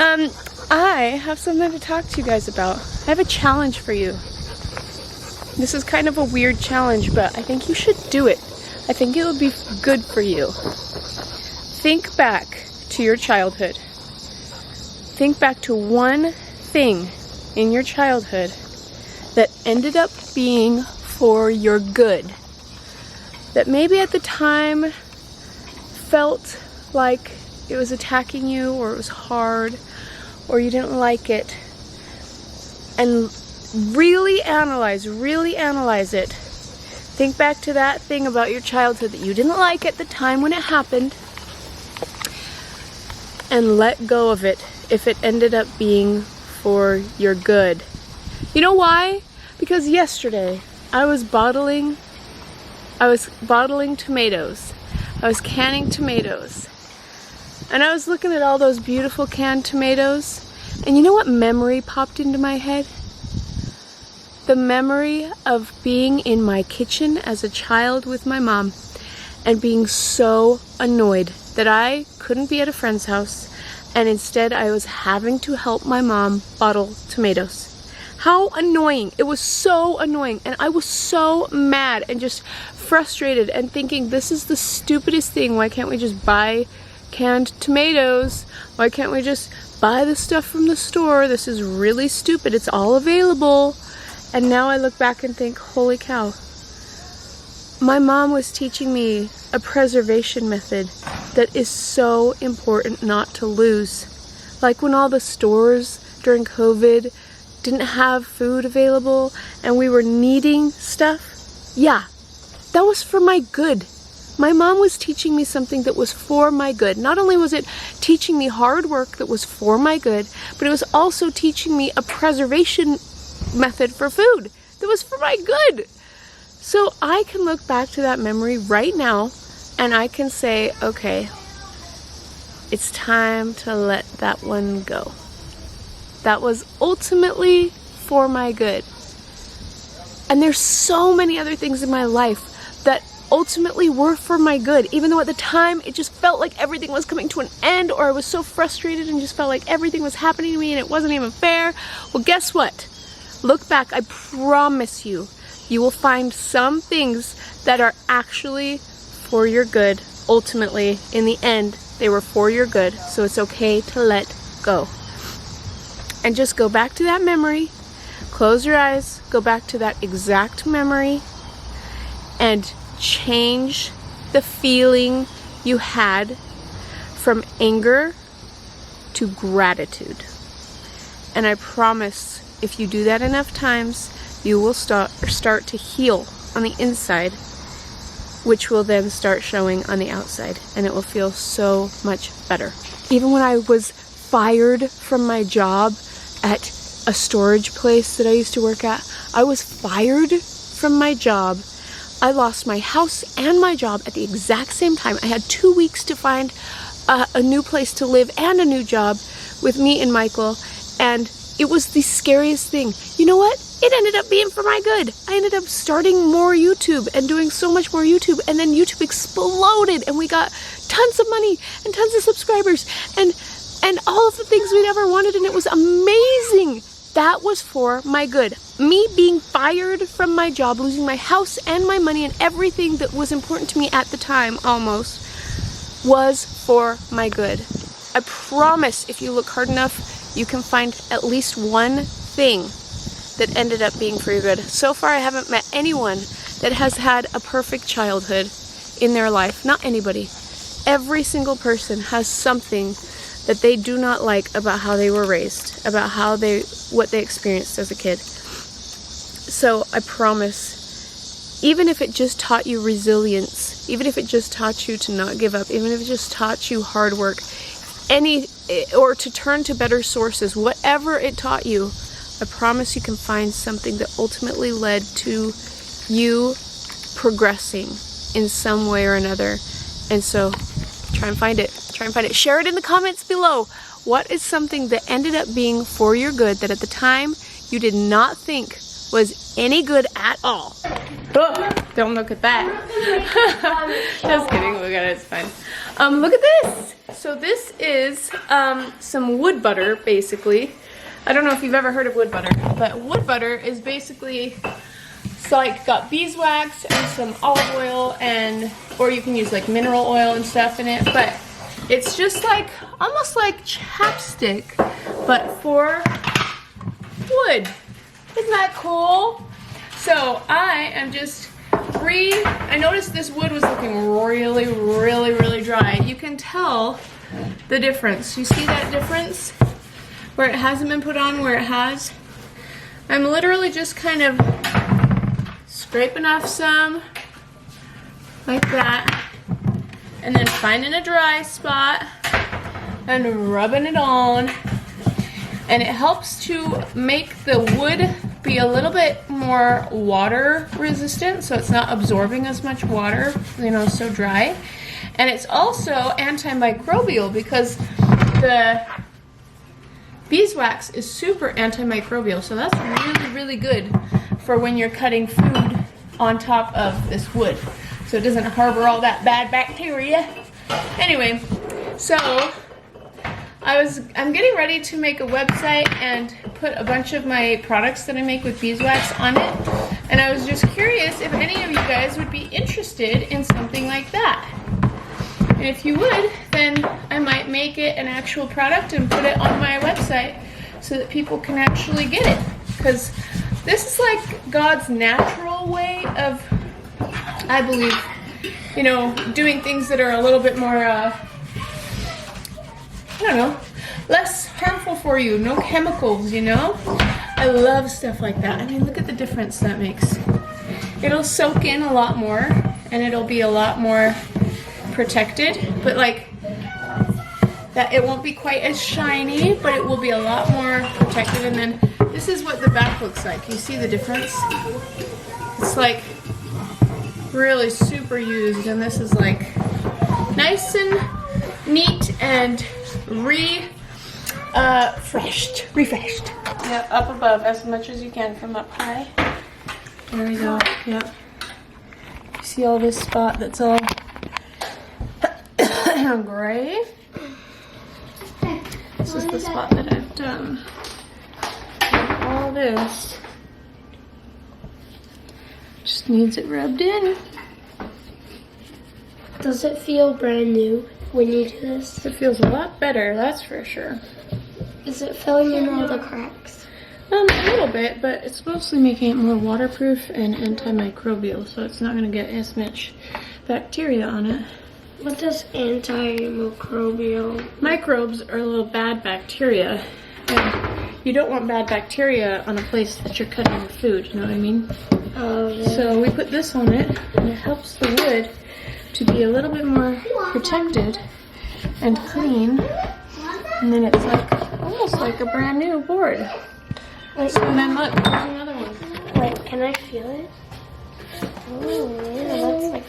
I have something to talk to you guys about. I have a challenge for you. This is kind of a weird challenge, but I think you should do it. I think it'll be good for you. Think back to your childhood. Think back to one thing in your childhood that ended up being for your good. That maybe at the time felt like it was attacking you, or it was hard, or you didn't like it. And really analyze it. Think back to that thing about your childhood that you didn't like at the time when it happened, and let go of it if it ended up being for your good. You know why? Because yesterday I was bottling tomatoes. I was canning tomatoes. And I was looking at all those beautiful canned tomatoes. And you know what memory popped into my head? The memory of being in my kitchen as a child with my mom and being so annoyed that I couldn't be at a friend's house, and instead I was having to help my mom bottle tomatoes. How annoying. It was so annoying, and I was so mad and just frustrated and thinking, this is the stupidest thing. Why can't we just buy canned tomatoes? Why can't we just buy the stuff from the store? This is really stupid. It's all available. And now I look back and think, holy cow. My mom was teaching me a preservation method that is so important not to lose. Like when all the stores during COVID didn't have food available and we were needing stuff. Yeah, that was for my good. My mom was teaching me something that was for my good. Not only was it teaching me hard work that was for my good, but it was also teaching me a preservation method for food that was for my good. So I can look back to that memory right now and I can say, okay, it's time to let that one go. That was ultimately for my good. And there's so many other things in my life that ultimately were for my good, even though at the time it just felt like everything was coming to an end, or I was so frustrated and just felt like everything was happening to me and it wasn't even fair. Well, guess what? Look back, I promise you, you will find some things that are actually for your good. Ultimately, in the end, they were for your good, so it's okay to let go. And just go back to that memory, close your eyes, go back to that exact memory, and change the feeling you had from anger to gratitude. And I promise, if you do that enough times, you will start to heal on the inside, which will then start showing on the outside, and it will feel so much better. Even when I was fired from my job at a storage place that I used to work at, I was fired from my job. I lost my house and my job at the exact same time. I had 2 weeks to find a new place to live and a new job with me and Michael, and it was the scariest thing. You know what? It ended up being for my good. I ended up starting more YouTube and doing so much more YouTube, and then YouTube exploded and we got tons of money and tons of subscribers and all of the things we'd ever wanted, and it was amazing. That was for my good. Me being fired from my job, losing my house and my money and everything that was important to me at the time almost, was for my good. I promise if you look hard enough, you can find at least one thing that ended up being for your good. So far I haven't met anyone that has had a perfect childhood in their life. Not anybody. Every single person has something that they do not like about how they were raised, about what they experienced as a kid. So I promise, even if it just taught you resilience, even if it just taught you to not give up, even if it just taught you hard work, or to turn to better sources, whatever it taught you, I promise you can find something that ultimately led to you progressing in some way or another. And so try and find it. Try and find it. Share it in the comments below. What is something that ended up being for your good that at the time you did not think was any good at all? Oh, don't look at that. Just kidding. Look at it. It's fine. Look at this. So this is some wood butter, basically. I don't know if you've ever heard of wood butter, but wood butter is basically, it's like got beeswax and some olive oil, and or you can use like mineral oil and stuff in it, but it's just like almost like chapstick, but for wood. Isn't that cool? So I am just I noticed this wood was looking really dry. You can tell the difference. You see that difference? Where it hasn't been put on, where it has. I'm literally just kind of scraping off some, like that, and then finding a dry spot and rubbing it on. And it helps to make the wood be a little bit more water resistant, so it's not absorbing as much water, you know, so dry. And it's also antimicrobial because the beeswax is super antimicrobial, so that's really good for when you're cutting food on top of this wood, so it doesn't harbor all that bad bacteria. Anyway, so I'm getting ready to make a website and put a bunch of my products that I make with beeswax on it, and I was just curious if any of you guys would be interested in something like that. And if you would, then I might make it an actual product and put it on my website so that people can actually get it, because this is like God's natural way of, I believe, you know, doing things that are a little bit more I don't know, less harmful for you, no chemicals, you know? I love stuff like that. I mean, look at the difference that makes. It'll soak in a lot more, and it'll be a lot more protected, but like, that it won't be quite as shiny, but it will be a lot more protected. And then this is what the back looks like. You see the difference? It's like really super used, and this is like nice and neat and refreshed. Yep, up above as much as you can from up high. There we go. Yep. You see all this spot that's all gray? This is the spot that I've done. And all this just needs it rubbed in. Does it feel brand new when you do this? It feels a lot better, that's for sure. Is it filling in all the cracks? A little bit, but it's mostly making it more waterproof and antimicrobial, so it's not going to get as much bacteria on it. What does antimicrobial? Microbes are little bad bacteria, and you don't want bad bacteria on a place that you're cutting your food, you know what I mean? Oh, yeah. So we put this on it, and it helps the wood to be a little bit more protected and clean, and then it's like almost like a brand new board. Wait, so then look, here's another one. Wait, can I feel it? Oh, yeah, that's like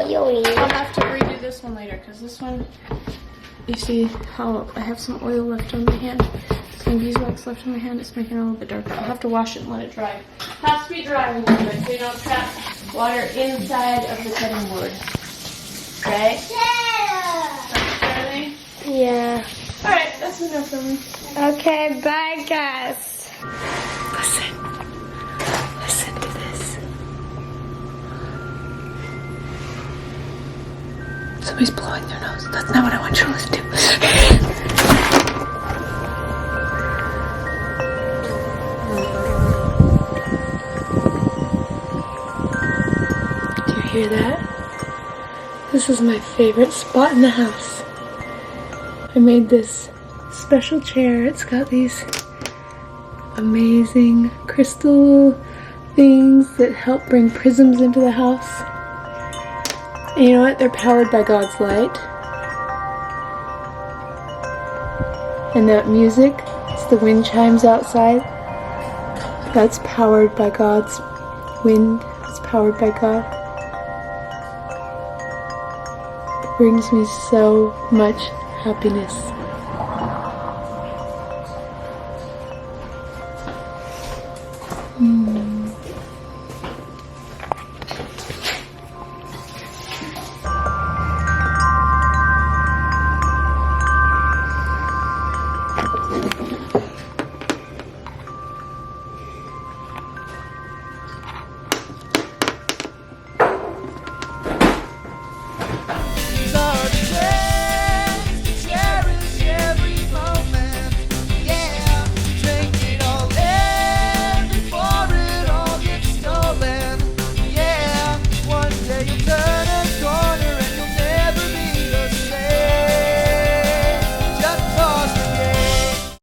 oily. I'll have to redo this one later, because this one, you see how I have some oil left on my hand, some beeswax left on my hand. It's making it a little bit darker. I'll have to wash it and let it dry. Has to be dry a little bit so you don't trap water inside of the cutting board. Okay? Yeah. Yeah. Alright, that's enough for me. Okay, bye guys. Listen to this. Somebody's blowing their nose. That's not what I want you to listen to. Do you hear that? This is my favorite spot in the house. I made this special chair. It's got these amazing crystal things that help bring prisms into the house. And you know what? They're powered by God's light. And that music, it's the wind chimes outside. That's powered by God's wind. It's powered by God. It brings me so much happiness. Mm.